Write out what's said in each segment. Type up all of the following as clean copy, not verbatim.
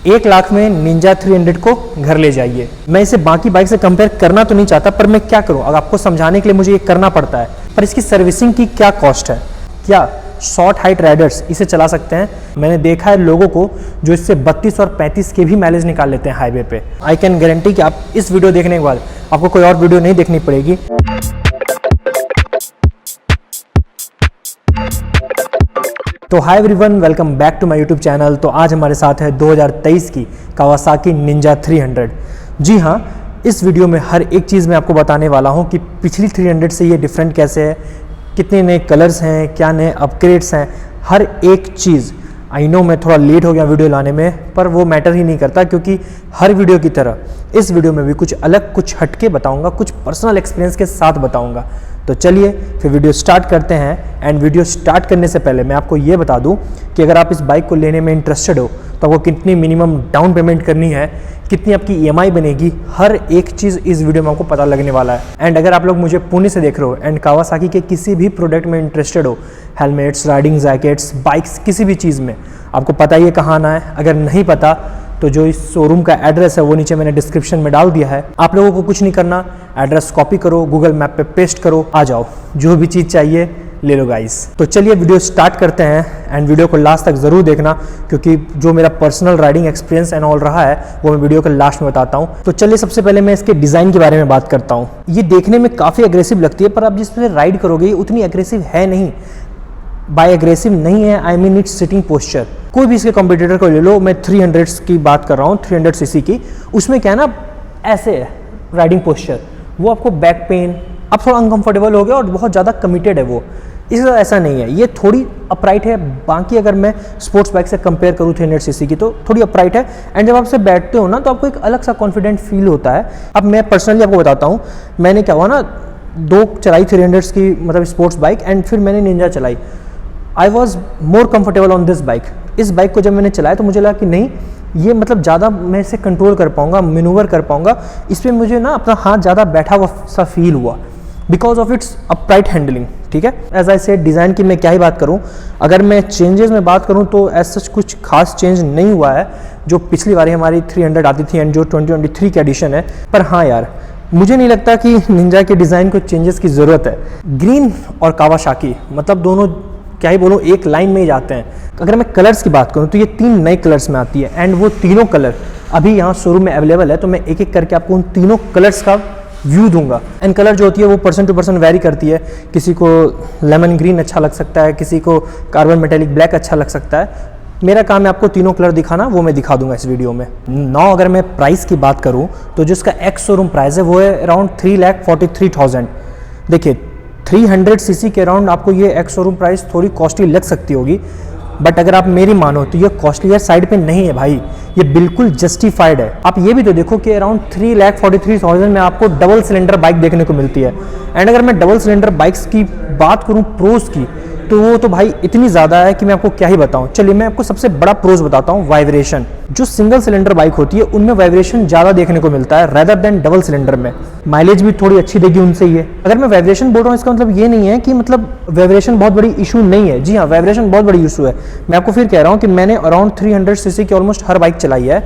1 लाख में निंजा 300 को घर ले जाइए। मैं इसे बाकी बाइक से कंपेयर करना तो नहीं चाहता, पर मैं क्या करूं, अब आपको समझाने के लिए मुझे ये करना पड़ता है। पर इसकी सर्विसिंग की क्या कॉस्ट है? क्या शॉर्ट हाइट राइडर्स इसे चला सकते हैं? मैंने देखा है लोगों को जो इससे 32 और 35 के भी माइलेज निकाल लेते हैं हाईवे पे। आई कैन गारंटी कि आप इस वीडियो देखने के बाद आपको कोई और वीडियो नहीं देखनी पड़ेगी। तो hi everyone, welcome back to my YouTube channel. तो आज हमारे साथ है 2023 की कावासाकी निंजा 300। जी हाँ, इस वीडियो में हर एक चीज़ मैं आपको बताने वाला हूँ कि पिछली 300 से ये डिफरेंट कैसे है, कितने नए कलर्स हैं, क्या नए अपग्रेड्स हैं, हर एक चीज़। आई नो मैं थोड़ा लेट हो गया वीडियो लाने में, पर वो मैटर ही नहीं करता, क्योंकि हर वीडियो की तरह इस वीडियो में भी कुछ अलग, कुछ हटके बताऊंगा, कुछ पर्सनल एक्सपीरियंस के साथ बताऊंगा। तो चलिए फिर वीडियो स्टार्ट करते हैं। एंड वीडियो स्टार्ट करने से पहले मैं आपको ये बता दूं कि अगर आप इस बाइक को लेने में इंटरेस्टेड हो तो आपको कितनी मिनिमम डाउन पेमेंट करनी है, कितनी आपकी EMI बनेगी, हर एक चीज़ इस वीडियो में आपको पता लगने वाला है। एंड अगर आप लोग मुझे पुणे से देख रहे हो एंड कावासाकी के किसी भी प्रोडक्ट में इंटरेस्टेड हो, हेलमेट्स, राइडिंग जैकेट्स, बाइक्स, किसी भी चीज़ में, आपको पता ही है कहाँ आना है। अगर नहीं पता तो जो इस शोरूम का एड्रेस है वो नीचे मैंने डिस्क्रिप्शन में डाल दिया है। आप लोगों को कुछ नहीं करना, एड्रेस कॉपी करो, गूगल मैप पे पेस्ट करो, आ जाओ, जो भी चीज़ चाहिए ले लो गाइस। तो चलिए वीडियो स्टार्ट करते हैं। एंड वीडियो को लास्ट तक ज़रूर देखना, क्योंकि जो मेरा personal riding experience and all रहा है वो मैं वीडियो के लास्ट में बताता हूँ। तो चलिए सबसे पहले मैं इसके डिज़ाइन के बारे में बात करता हूँ। ये देखने में काफ़ी एग्रेसिव लगती है, पर आप जिसमें राइड करोगे उतनी एग्रेसिव है नहीं। बाय एग्रेसिव नहीं है, I mean it's sitting posture. कोई भी इसके कॉम्पिटिटर को ले लो, मैं 300 की बात कर रहा हूँ, 300 सीसी की, उसमें क्या है ना, ऐसे है राइडिंग पोस्चर, वो आपको बैक पेन, अब थोड़ा अनकंफर्टेबल हो गया और बहुत ज़्यादा कमिटेड है वो। इसका ऐसा नहीं है, ये थोड़ी अपराइट है। बाकी अगर मैं स्पोर्ट्स बाइक से कंपेयर करूँ 300 सीसी की, तो थोड़ी अपराइट है। एंड जब आप से बैठते हो ना तो आपको एक अलग सा कॉन्फिडेंट फील होता है। अब मैं पर्सनली आपको बताता हूँ, मैंने क्या हुआ ना, 2 चलाई 300 की, मतलब स्पोर्ट्स बाइक, एंड फिर मैंने निंजा चलाई। I was more comfortable on this bike. इस बाइक को जब मैंने चलाया तो मुझे लगा कि नहीं, ये मतलब ज़्यादा मैं इसे कंट्रोल कर पाऊँगा, मैनूवर कर पाऊँगा। इस पर मुझे ना अपना हाथ ज़्यादा बैठा हुआ सा फील हुआ, because of its upright handling. ठीक है, एज आई सेड, डिज़ाइन की मैं क्या ही बात करूँ। अगर मैं चेंजेस में बात करूँ तो एज सच कुछ खास चेंज नहीं हुआ है जो पिछली बारी हमारी 300 आती थी एंड जो 2023 की एडिशन है। पर हाँ यार, मुझे नहीं लगता कि निंजा के डिज़ाइन को चेंजेस की ज़रूरत है। ग्रीन और कावासाकी, मतलब दोनों क्या ही बोलूँ, एक लाइन में ही जाते हैं। अगर मैं कलर्स की बात करूँ तो ये 3 नए कलर्स में आती है, एंड वो तीनों कलर अभी यहाँ शोरूम में अवेलेबल है। तो मैं एक एक करके आपको उन तीनों कलर्स का व्यू दूंगा। एंड कलर जो होती है वो पर्सन टू पर्सन वेरी करती है। किसी को लेमन ग्रीन अच्छा लग सकता है, किसी को कार्बन मेटेलिक ब्लैक अच्छा लग सकता है। मेरा काम है आपको तीनों कलर दिखाना, वो मैं दिखा दूंगा इस वीडियो में। नाउ अगर मैं प्राइस की बात करूँ तो जिसका एक्स शोरूम प्राइस है वो है अराउंड 3,43,000। देखिए 300 सीसी के अराउंड आपको ये एक्स शोरूम प्राइस थोड़ी कॉस्टली लग सकती होगी, बट अगर आप मेरी मानो तो ये कॉस्टली है साइड पे नहीं है भाई, ये बिल्कुल जस्टिफाइड है। आप ये भी तो देखो कि अराउंड 3,43,000 में आपको डबल सिलेंडर बाइक देखने को मिलती है। एंड अगर मैं डबल सिलेंडर बाइक्स की बात करूँ प्रोज की, तो वो तो भाई इतनी ज़्यादा है कि मैं आपको क्या ही बताऊँ। चलिए मैं आपको सबसे बड़ा प्रोज बताता हूँ, वाइब्रेशन। जो सिंगल सिलेंडर बाइक होती है उनमें वाइब्रेशन ज़्यादा देखने को मिलता है रेदर देन डबल सिलेंडर में। माइलेज भी थोड़ी अच्छी देगी उनसे ये। अगर मैं वाइब्रेशन बोल रहा हूँ इसका मतलब ये नहीं है कि मतलब वाइब्रेशन बहुत बड़ी इशू नहीं है। जी हाँ, वाइब्रेशन बहुत बड़ी इशू है। मैं आपको फिर कह रहा हूँ कि मैंने अराउंड 300 सीसी की ऑलमोस्ट हर बाइक चलाई है,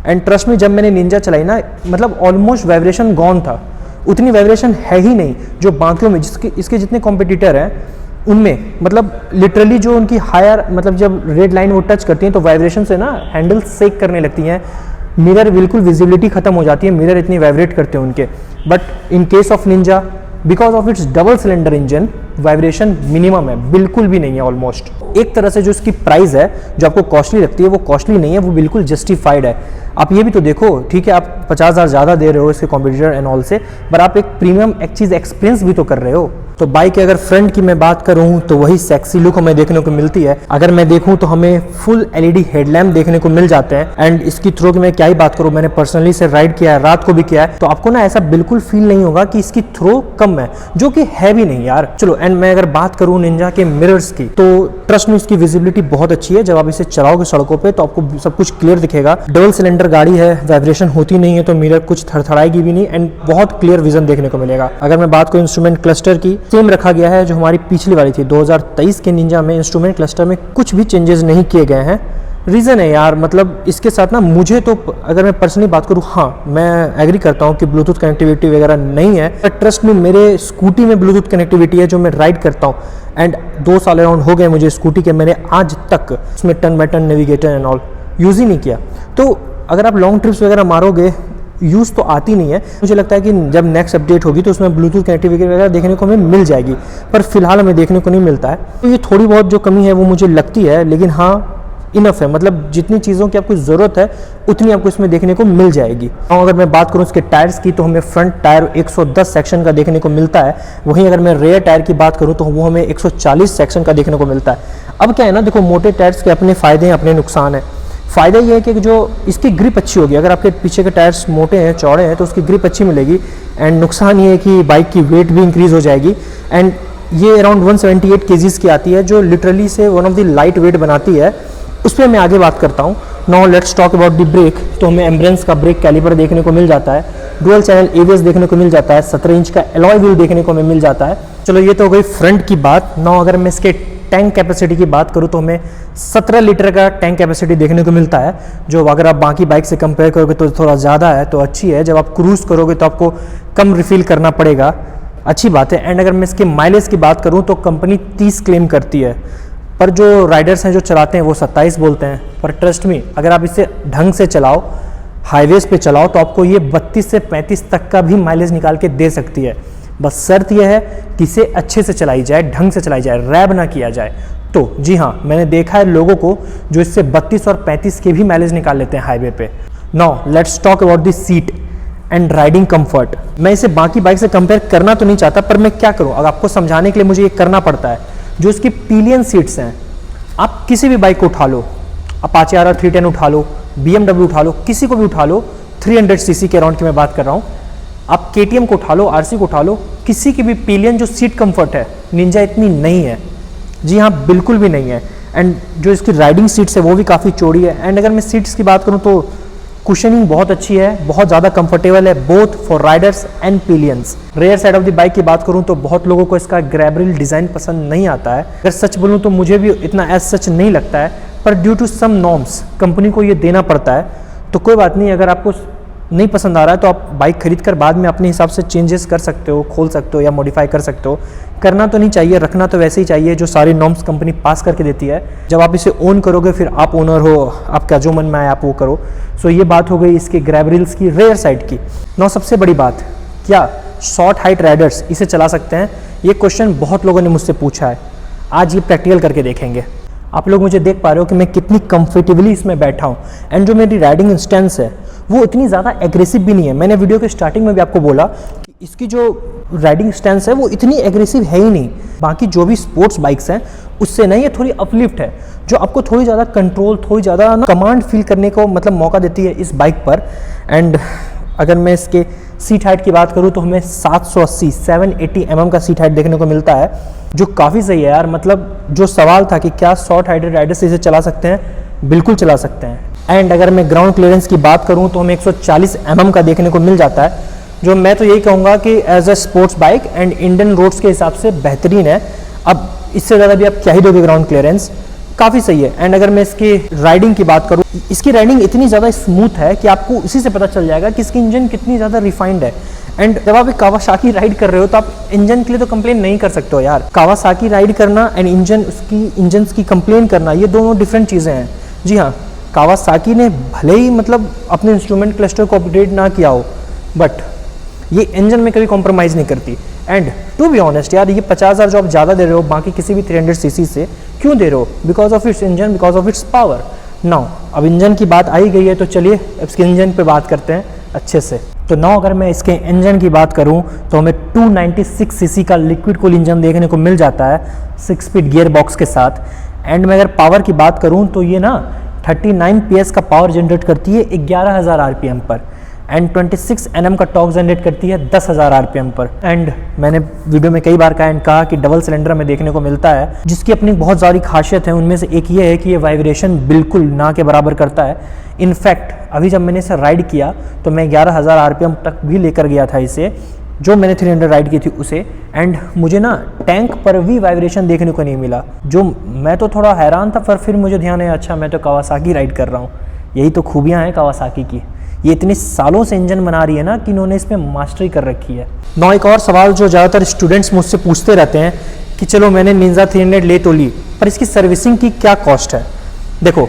एंड ट्रस्ट में जब मैंने निंजा चलाई ना, मतलब ऑलमोस्ट वाइब्रेशन गॉन था। उतनी वाइब्रेशन है ही नहीं जो बाकियों में, जिसके इसके जितने कॉम्पिटिटर हैं उनमें, मतलब लिटरली जो उनकी हायर, मतलब जब रेड लाइन वो टच करती हैं तो वाइब्रेशन से ना हैंडल सेक करने लगती हैं, मिरर बिल्कुल विजिबिलिटी खत्म हो जाती है, मिरर इतनी वाइब्रेट करते हैं उनके। But in case of Ninja, because of its double cylinder engine, vibration minimum है, बिल्कुल भी नहीं है ऑलमोस्ट। एक तरह से जो इसकी प्राइस है जो आपको कॉस्टली लगती है वो कॉस्टली नहीं है, वो बिल्कुल जस्टिफाइड है। आप ये भी तो देखो, ठीक है आप 50,000 ज़्यादा दे रहे हो इसके कॉम्पिटिटर एंड ऑल से, पर आप एक प्रीमियम एक चीज़ एक्सपीरियंस भी तो कर रहे हो। तो बाइक के अगर फ्रंट की मैं बात करूं तो वही सेक्सी लुक हमें देखने को मिलती है। अगर मैं देखूं तो हमें फुल LED हेडलैम्प देखने को मिल जाते हैं। एंड इसकी थ्रो की मैं क्या ही बात करूं, मैंने पर्सनली से राइड किया है, रात को भी किया है, तो आपको ना ऐसा बिल्कुल फील नहीं होगा कि इसकी थ्रो कम है, जो कि है भी नहीं यार। चलो, एंड मैं अगर बात करूं निंजा के मिरर्स की, तो ट्रस्ट में इसकी विजिबिलिटी बहुत अच्छी है। जब आप इसे चलाओगे सड़कों पे तो आपको सब कुछ क्लियर दिखेगा। डबल सिलेंडर गाड़ी है, वाइब्रेशन होती नहीं है तो मिरर कुछ थड़थड़ाएगी भी नहीं, एंड बहुत क्लियर विजन देखने को मिलेगा। अगर मैं बात करूं इंस्ट्रूमेंट क्लस्टर की, सेम रखा गया है जो हमारी पिछली वाली थी 2023 के निंजा में। इंस्ट्रूमेंट क्लस्टर में कुछ भी चेंजेस नहीं किए गए हैं, रीज़न है यार, मतलब इसके साथ ना मुझे तो, अगर मैं पर्सनली बात करूँ, हाँ मैं एग्री करता हूँ कि ब्लूटूथ कनेक्टिविटी वगैरह नहीं है, पर ट्रस्ट में मेरे स्कूटी में ब्लूटूथ कनेक्टिविटी है जो मैं राइड करता हूँ। एंड 2 साल अराउंड हो गए मुझे स्कूटी के, मैंने आज तक उसमें turn by turn navigator and all use ही नहीं किया। तो अगर आप लॉन्ग ट्रिप्स वगैरह मारोगे, यूज़ तो आती नहीं है। मुझे लगता है कि जब नेक्स्ट अपडेट होगी तो उसमें ब्लूटूथ कनेक्टिविटी वगैरह देखने को हमें मिल जाएगी, पर फिलहाल हमें देखने को नहीं मिलता है। तो ये थोड़ी बहुत जो कमी है वो मुझे लगती है, लेकिन हाँ इनफ है, मतलब जितनी चीज़ों की आपको ज़रूरत है उतनी आपको इसमें देखने को मिल जाएगी। और अगर मैं बात करूँ इसके टायर्स की, तो हमें फ्रंट टायर 110 सेक्शन का देखने को मिलता है, वहीं अगर मैं रेयर टायर की बात करूँ तो वो हमें 140 सेक्शन का देखने को मिलता है। अब क्या है ना, देखो मोटे टायर्स के अपने फ़ायदे हैं, अपने नुकसान हैं। फ़ायदा ये है कि जो इसकी ग्रिप अच्छी होगी, अगर आपके पीछे के टायर्स मोटे हैं, चौड़े हैं, तो उसकी ग्रिप अच्छी मिलेगी। एंड नुकसान ये है कि बाइक की वेट भी इंक्रीज़ हो जाएगी। एंड ये अराउंड 178 kgs की आती है, जो लिटरली से one of the light weight बनाती है। उस पर मैं आगे बात करता हूँ। Now let's talk about the brake. तो हमें एम्ब्रेंस का ब्रेक कैलिपर देखने को मिल जाता है, डुअल चैनल ABS देखने को मिल जाता है, 17 इंच का एलॉय व्हील देखने को हमें मिल जाता है। चलो ये तो हो गई फ्रंट की बात। नाउ अगर मैं इसके टैंक कैपेसिटी की बात करूँ तो हमें 17 लीटर का टैंक कैपेसिटी देखने को मिलता है, जो अगर आप बाकी बाइक से कंपेयर करोगे तो थोड़ा ज़्यादा है, तो अच्छी है। जब आप क्रूज़ करोगे तो आपको कम रिफिल करना पड़ेगा, अच्छी बात है। एंड अगर मैं इसके माइलेज की बात करूँ तो कंपनी 30 क्लेम करती है, पर जो राइडर्स हैं जो चलाते हैं वो 27 बोलते हैं। पर ट्रस्ट मी, अगर आप इसे ढंग से चलाओ, हाईवेज़ पे चलाओ, तो आपको ये 32 से 35 तक का भी माइलेज निकाल के दे सकती है। बस शर्त यह है कि इसे अच्छे से चलाई जाए, ढंग से चलाई जाए, रैब ना किया जाए। तो जी हाँ, मैंने देखा है लोगों को जो इससे 32 और 35 के भी माइलेज निकाल लेते हैं हाईवे पे। Now let's talk about the seat and riding comfort. मैं इसे बाकी बाइक से कंपेयर करना तो नहीं चाहता, पर मैं क्या करूँ, अगर आपको समझाने के लिए मुझे ये करना पड़ता है। जो इसकी पिलियन सीट्स हैं, आप किसी भी बाइक को उठा लो, अपाचे RR 310 उठा लो, BMW उठा लो, किसी को भी उठा लो, 300 cc के अराउंड की मैं बात कर रहा हूँ। आप KTM को उठा लो, RC को उठा लो, किसी की भी पिलियन जो सीट कंफर्ट है निंजा इतनी नहीं है। जी हाँ, बिल्कुल भी नहीं है। एंड जो इसकी राइडिंग सीट्स है वो भी काफ़ी चौड़ी है। एंड अगर मैं सीट्स की बात करूँ तो कुशनिंग बहुत अच्छी है, बहुत ज़्यादा कंफर्टेबल है, both for riders and pillions. Rear side of the bike की बात करूँ तो बहुत लोगों को इसका ग्रैब डिज़ाइन पसंद नहीं आता है। अगर सच बोलूँ तो मुझे भी इतना एज सच नहीं लगता है, पर due to some norms company को ये देना पड़ता है। तो कोई बात नहीं, अगर आपको नहीं पसंद आ रहा है तो आप बाइक खरीद कर बाद में अपने हिसाब से चेंजेस कर सकते हो, खोल सकते हो या मॉडिफाई कर सकते हो। करना तो नहीं चाहिए, रखना तो वैसे ही चाहिए जो सारी नॉर्म्स कंपनी पास करके देती है। जब आप इसे ओन करोगे फिर आप ओनर हो, आपका जो मन में आए आप वो करो। सो ये बात हो गई इसके ग्रैब रेल्स की रेयर साइड की। नौ सबसे बड़ी बात, क्या शॉर्ट हाइट राइडर्स इसे चला सकते हैं? ये क्वेश्चन बहुत लोगों ने मुझसे पूछा है। आज ये प्रैक्टिकल करके देखेंगे। आप लोग मुझे देख पा रहे हो कि मैं कितनी कंफर्टेबली इसमें बैठा हूँ। एंड जो मेरी राइडिंग इंस्टेंस है वो इतनी ज़्यादा एग्रेसिव भी नहीं है। मैंने वीडियो के स्टार्टिंग में भी आपको बोला कि इसकी जो राइडिंग स्टैंस है वो इतनी एग्रेसिव है ही नहीं। बाकी जो भी स्पोर्ट्स बाइक्स हैं उससे ना ये थोड़ी अपलिफ्ट है, जो आपको थोड़ी ज़्यादा कंट्रोल, थोड़ी ज़्यादा कमांड फील करने को मतलब मौका देती है इस बाइक पर। एंड अगर मैं इसके सीट हाइट की बात करूँ तो हमें 780 mm का सीट हाइट देखने को मिलता है, जो काफ़ी सही है यार। मतलब जो सवाल था कि क्या शॉर्ट हाइटेड राइडर्स इसे चला सकते हैं, बिल्कुल चला सकते हैं। एंड अगर मैं ग्राउंड क्लियरेंस की बात करूं तो हमें 140 mm का देखने को मिल जाता है, जो मैं तो यही कहूँगा कि as a sports bike and Indian roads के हिसाब से बेहतरीन है। अब इससे ज़्यादा भी आप क्या ही दोगे, ग्राउंड क्लियरेंस काफ़ी सही है। एंड अगर मैं इसकी राइडिंग की बात करूँ, इसकी राइडिंग इतनी ज़्यादा स्मूथ है कि आपको इसी से पता चल जाएगा कि इसकी इंजन कितनी ज़्यादा रिफाइंड है। एंड जब आप एक कावासाकी राइड कर रहे हो तो आप इंजन के लिए तो कंप्लेन नहीं कर सकते हो यार। कावासाकी राइड करना एंड इंजन की कंप्लेन करना, ये दोनों डिफरेंट चीज़ें हैं। जी हाँ, कावासाकी ने भले ही मतलब अपने इंस्ट्रूमेंट क्लस्टर को अपडेट ना किया हो, बट ये इंजन में कभी कॉम्प्रोमाइज़ नहीं करती। एंड टू बी ऑनेस्ट यार, ये 50,000 जो आप ज़्यादा दे रहे हो बाकी किसी भी 300 cc से, क्यों दे रहे हो? Because of its engine, because of its power. Now अब इंजन की बात आई गई है तो चलिए इसके इंजन पे बात करते हैं अच्छे से। तो नाउ अगर मैं इसके इंजन की बात करूं तो हमें 296 cc का लिक्विड कूल इंजन देखने को मिल जाता है 6 स्पीड गियर बॉक्स के साथ। एंड मैं अगर पावर की बात करूं तो ये ना 39 PS का पावर जनरेट करती है 11,000 RPM पर। एंड 26 Nm का टॉर्क जनरेट करती है 10,000 RPM पर। एंड मैंने वीडियो में कई बार कहा कि डबल सिलेंडर में देखने को मिलता है, जिसकी अपनी बहुत सारी खासियत है। उनमें से एक ये है कि ये वाइब्रेशन बिल्कुल ना के बराबर करता है। इनफैक्ट अभी जब मैंने इसे राइड किया तो मैं 11,000 RPM तक भी लेकर गया था इसे, जो मैंने 300 राइड की थी उसे, एंड मुझे ना टैंक पर भी वाइब्रेशन देखने को नहीं मिला, जो मैं तो थोड़ा हैरान था। पर फिर मुझे ध्यान है, अच्छा मैं तो कावासाकी राइड कर रहा हूँ। यही तो खूबियाँ हैं कावासाकी की, ये इतने सालों से इंजन बना रही है ना कि इन्होंने इसमें मास्टरी कर रखी है। नौ एक और सवाल जो ज़्यादातर स्टूडेंट्स मुझसे पूछते रहते हैं कि चलो मैंने निंजा 300 ले तो ली, पर इसकी सर्विसिंग की क्या कॉस्ट है। देखो,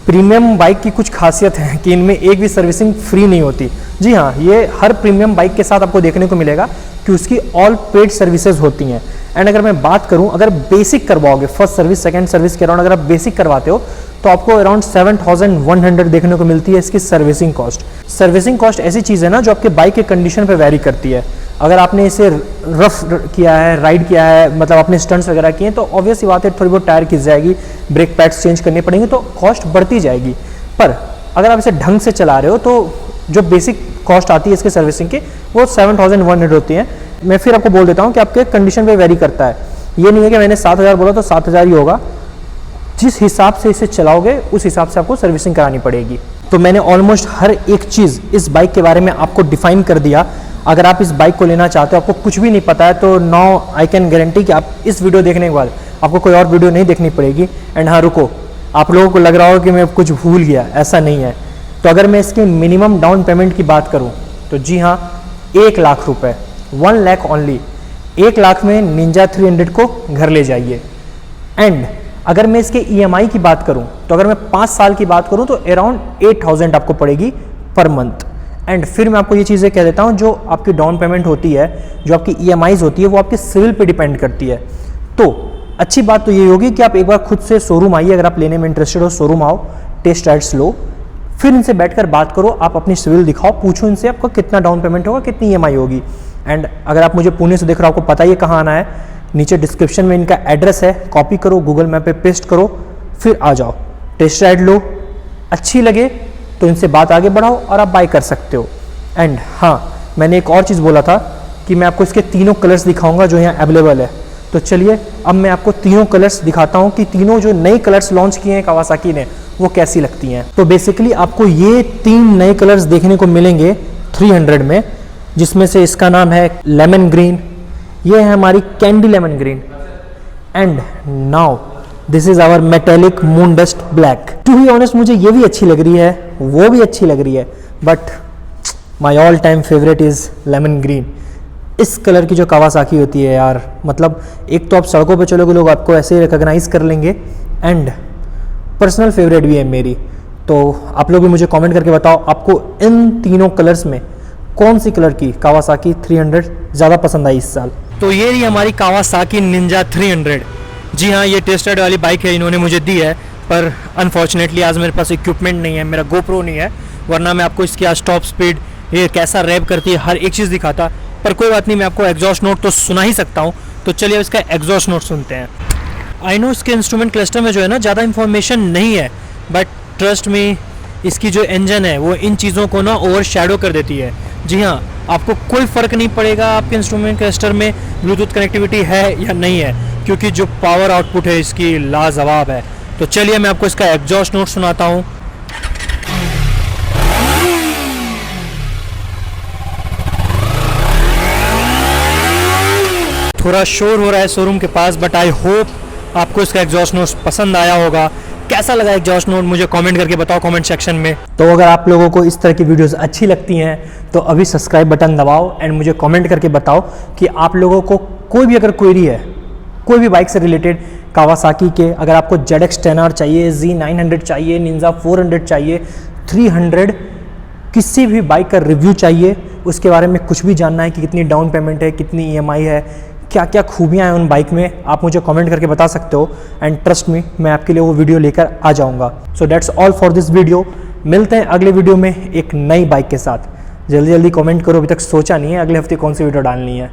प्रीमियम बाइक की कुछ खासियत है कि इनमें एक भी सर्विसिंग फ्री नहीं होती। जी हाँ, ये हर प्रीमियम बाइक के साथ आपको देखने को मिलेगा कि उसकी ऑल पेड सर्विसेज होती हैं। एंड अगर मैं बात करूं, अगर बेसिक करवाओगे, फर्स्ट सर्विस सेकंड सर्विस के अराउंड अगर आप बेसिक करवाते हो तो आपको अराउंड 7100 देखने को मिलती है इसकी सर्विसिंग कॉस्ट। सर्विसिंग कॉस्ट ऐसी चीज़ है ना जो आपके बाइक के कंडीशन पे वैरी करती है। अगर आपने इसे रफ किया है, राइड किया है, मतलब अपने स्टंट्स वगैरह किए, तो ऑब्वियस बात है थोड़ी बहुत टायर खिंच जाएगी, ब्रेक पैड्स चेंज करने पड़ेंगे, तो कॉस्ट बढ़ती जाएगी। पर अगर आप इसे ढंग से चला रहे हो तो जो बेसिक कॉस्ट आती है इसके सर्विसिंग की वो 7100 होती है। मैं फिर आपको बोल देता हूँ कि आपके कंडीशन पे वेरी करता है। ये नहीं है कि मैंने 7000 बोला तो 7000 ही होगा। जिस हिसाब से इसे चलाओगे उस हिसाब से आपको सर्विसिंग करानी पड़ेगी। तो मैंने ऑलमोस्ट हर एक चीज़ इस बाइक के बारे में आपको डिफाइन कर दिया। अगर आप इस बाइक को लेना चाहते हो, आपको कुछ भी नहीं पता है, तो नाउ आई कैन गारंटी कि आप इस वीडियो देखने के बाद आपको कोई और वीडियो नहीं देखनी पड़ेगी। एंड हाँ रुको, आप लोगों को लग रहा हो कि मैं कुछ भूल गया, ऐसा नहीं है। तो अगर मैं इसके मिनिमम डाउन पेमेंट की बात करूं तो जी हाँ, 1 लाख रुपए, 1 लाख ओनली। 1 लाख में निंजा 300 को घर ले जाइए। एंड अगर मैं इसके EMI की बात करूं तो अगर मैं 5 साल की बात करूं तो अराउंड 8000 आपको पड़ेगी पर मंथ। एंड फिर मैं आपको ये चीज़ें कह देता हूं, जो आपकी डाउन पेमेंट होती है, जो आपकी EMIs होती है, वो आपके सिविल पे डिपेंड करती है। तो अच्छी बात तो ये होगी कि आप एक बार खुद से शोरूम आइए, अगर आप लेने में इंटरेस्टेड हो शोरूम आओ, टेस्ट राइड्स लो, फिर इनसे बैठकर बात करो, आप अपनी सिविल दिखाओ, पूछो इनसे आपका कितना डाउन पेमेंट होगा, कितनी EMI होगी। एंड अगर आप मुझे पुणे से देख रहे हो, आपको पता ही है कहाँ आना है, नीचे डिस्क्रिप्शन में इनका एड्रेस है, कॉपी करो, गूगल मैप पे पेस्ट करो, फिर आ जाओ, टेस्ट राइड लो, अच्छी लगे तो इनसे बात आगे बढ़ाओ और आप बाय कर सकते हो। एंड हाँ, मैंने एक और चीज़ बोला था कि मैं आपको इसके तीनों कलर्स दिखाऊंगा जो यहाँ अवेलेबल है। तो चलिए अब मैं आपको तीनों कलर्स दिखाता हूँ कि तीनों जो नए कलर्स लॉन्च किए हैं कावासाकी ने वो कैसी लगती हैं। तो बेसिकली आपको ये 3 नए कलर्स देखने को मिलेंगे 300 में, जिसमें से इसका नाम है लेमन ग्रीन, ये है हमारी candy lemon green, and now this is our metallic moon dust black. To be honest मुझे ये भी अच्छी लग रही है, वो भी अच्छी लग रही है, but my all time favourite is lemon green. इस कलर की जो कावासाकी होती है यार, मतलब एक तो आप सड़कों पे चलोगे लोग आपको ऐसे रिकॉग्नाइज कर लेंगे, एंड पर्सनल फेवरेट भी है मेरी। तो आप लोग भी मुझे कमेंट करके बताओ आपको इन तीनों कलर्स में कौन सी कलर की कावासाकी 300 ज़्यादा पसंद आई इस साल। तो ये रही हमारी कावासाकी निंजा 300। जी हाँ, ये टेस्ट राइड वाली बाइक है, इन्होंने मुझे दी है, पर अनफॉर्चुनेटली आज मेरे पास इक्विपमेंट नहीं है, मेरा GoPro नहीं है, वरना मैं आपको इसकी आज टॉप स्पीड, ये कैसा रैप करती है, हर एक चीज़ दिखाता। पर कोई बात नहीं, मैं आपको एग्जॉस्ट नोट तो सुना ही सकता हूँ। तो चलिए इसका एग्जॉस्ट नोट सुनते हैं। आई नो इसके इंस्ट्रूमेंट क्लस्टर में जो है ना ज़्यादा इन्फॉर्मेशन नहीं है, बट ट्रस्ट मी, इसकी जो इंजन है वो इन चीज़ों को ना ओवर शैडो कर देती है। जी हाँ, आपको कोई फ़र्क नहीं पड़ेगा आपके इंस्ट्रूमेंट क्लस्टर में ब्लूटूथ कनेक्टिविटी है या नहीं है, क्योंकि जो पावर आउटपुट है इसकी लाजवाब है। तो चलिए मैं आपको इसका एग्जॉस्ट नोट सुनाता हूँ। थोड़ा शोर हो रहा है शोरूम के पास, बट आई होप आपको इसका एग्जॉस्ट नोट पसंद आया होगा। कैसा लगा एग्जॉस्ट नोट मुझे कमेंट करके बताओ कमेंट सेक्शन में। तो अगर आप लोगों को इस तरह की वीडियोस अच्छी लगती हैं तो अभी सब्सक्राइब बटन दबाओ एंड मुझे कमेंट करके बताओ कि आप लोगों को कोई भी अगर क्वेरी है, कोई भी बाइक से रिलेटेड, कावासाकी के, अगर आपको ZX 10R चाहिए, Z900 चाहिए, निंजा 400 चाहिए, 300, किसी भी बाइक का रिव्यू चाहिए, उसके बारे में कुछ भी जानना है कि कितनी डाउन पेमेंट है, कितनी EMI है, क्या क्या खूबियाँ हैं उन बाइक में, आप मुझे कमेंट करके बता सकते हो। एंड ट्रस्ट मी, मैं आपके लिए वो वीडियो लेकर आ जाऊँगा। So that's all for this video. मिलते हैं अगले वीडियो में एक नई बाइक के साथ। जल्दी जल्दी कमेंट करो, अभी तक सोचा नहीं है अगले हफ्ते कौन सी वीडियो डालनी है।